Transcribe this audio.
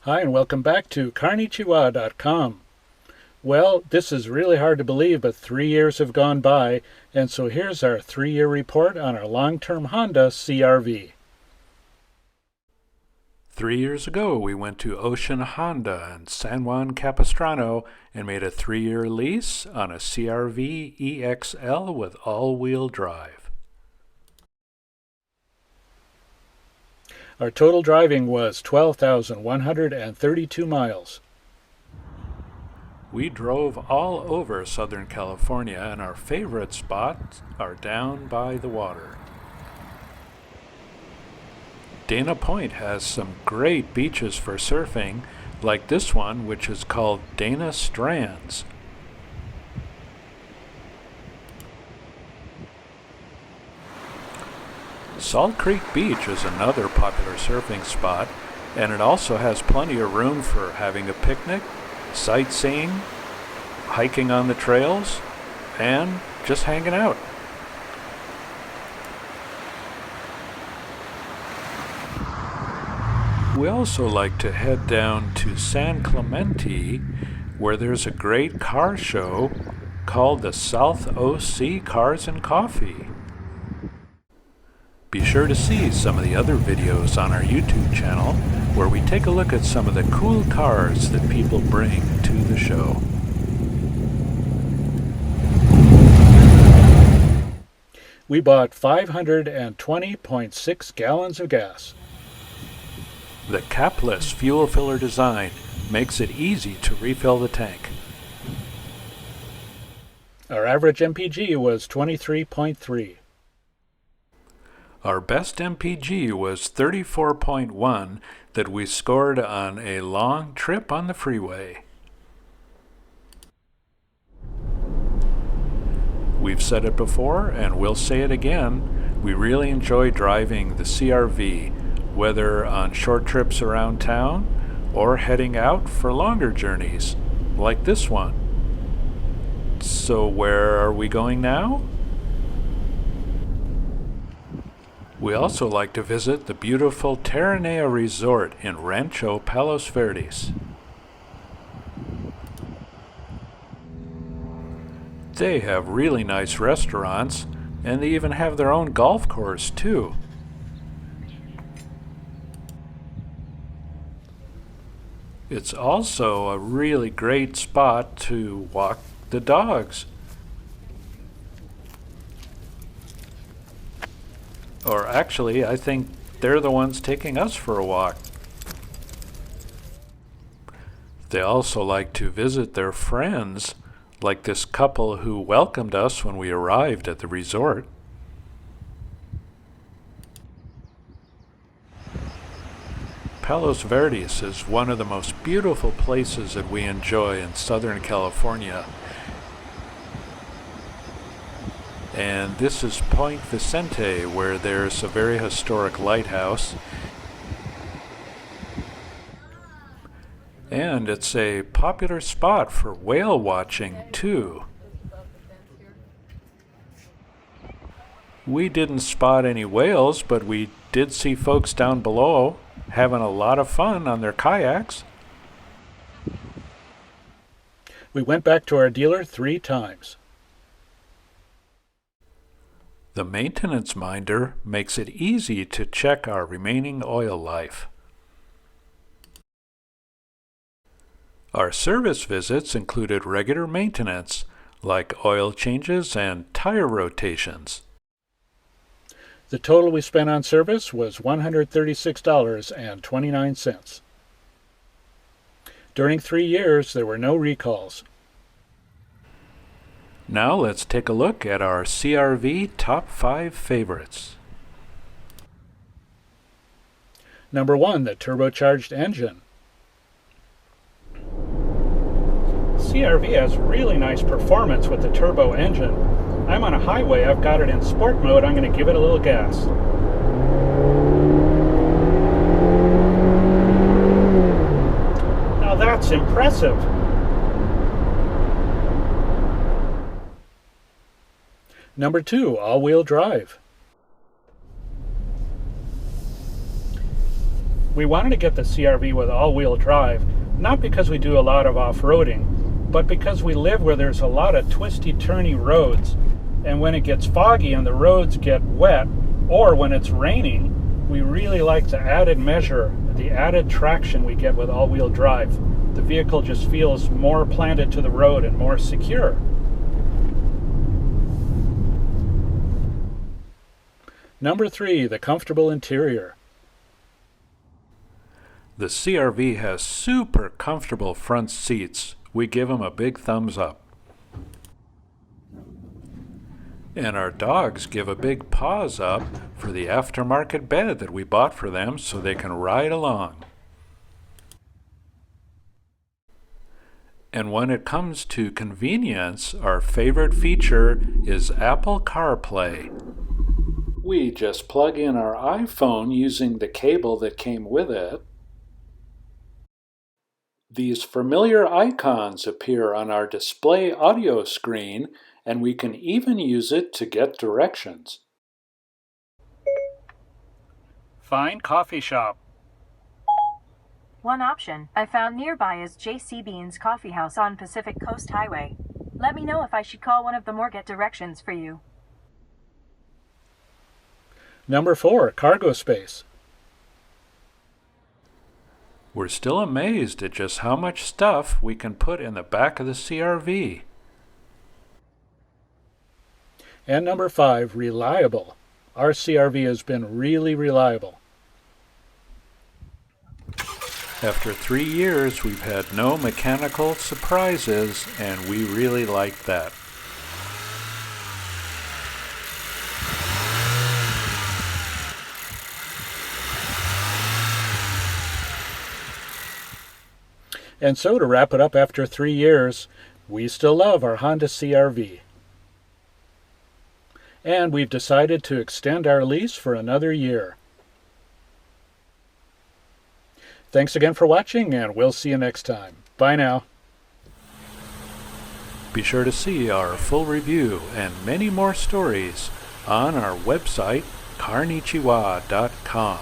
Hi, and welcome back to CarNichiWa.com. Well, this is really hard to believe, but 3 years have gone by, and so here's our 3-year report on our long-term Honda CR-V. 3 years ago, we went to Ocean Honda in San Juan Capistrano and made a 3-year lease on a CR-V EXL with all-wheel drive. Our total driving was 12,132 miles. We drove all over Southern California, and our favorite spots are down by the water. Dana Point has some great beaches for surfing, like this one, which is called Dana Strands. Salt Creek Beach is another popular surfing spot, and it also has plenty of room for having a picnic, sightseeing, hiking on the trails, and just hanging out. We also like to head down to San Clemente, where there's a great car show called the South OC Cars and Coffee. Be sure to see some of the other videos on our YouTube channel where we take a look at some of the cool cars that people bring to the show. We bought 520.6 gallons of gas. The capless fuel filler design makes it easy to refill the tank. Our average MPG was 23.3. Our best MPG was 34.1 that we scored on a long trip on the freeway. We've said it before and we'll say it again, we really enjoy driving the CR-V, whether on short trips around town or heading out for longer journeys, like this one. So where are we going now? We also like to visit the beautiful Terranea Resort in Rancho Palos Verdes. They have really nice restaurants, and they even have their own golf course too. It's also a really great spot to walk the dogs. Or actually, I think they're the ones taking us for a walk. They also like to visit their friends, like this couple who welcomed us when we arrived at the resort. Palos Verdes is one of the most beautiful places that we enjoy in Southern California. And this is Point Vicente, where there's a very historic lighthouse. And it's a popular spot for whale watching, too. We didn't spot any whales, but we did see folks down below having a lot of fun on their kayaks. We went back to our dealer 3 times. The maintenance minder makes it easy to check our remaining oil life. Our service visits included regular maintenance, like oil changes and tire rotations. The total we spent on service was $136.29. During 3 years, there were no recalls. Now let's take a look at our CR-V top 5 favorites. Number 1, the turbocharged engine. CR-V has really nice performance with the turbo engine. I'm on a highway, I've got it in sport mode, I'm going to give it a little gas. Now that's impressive. Number 2, all-wheel drive. We wanted to get the CRV with all-wheel drive, not because we do a lot of off-roading, but because we live where there's a lot of twisty-turny roads, and when it gets foggy and the roads get wet, or when it's raining, we really like the added measure, the added traction we get with all-wheel drive. The vehicle just feels more planted to the road and more secure. Number 3, the comfortable interior. The CRV has super comfortable front seats. We give them a big thumbs up. And our dogs give a big paws up for the aftermarket bed that we bought for them so they can ride along. And when it comes to convenience, our favorite feature is Apple CarPlay. We just plug in our iPhone using the cable that came with it. These familiar icons appear on our display audio screen, and we can even use it to get directions. Find coffee shop. One option I found nearby is J.C. Bean's Coffee House on Pacific Coast Highway. Let me know if I should call one of them or get directions for you. Number 4, cargo space. We're still amazed at just how much stuff we can put in the back of the CRV. And number 5, reliable. Our CRV has been really reliable. After 3 years, we've had no mechanical surprises, and we really like that. And so to wrap it up after 3 years, we still love our Honda CRV. And we've decided to extend our lease for another year. Thanks again for watching, and we'll see you next time. Bye now. Be sure to see our full review and many more stories on our website, CarNichiWa.com.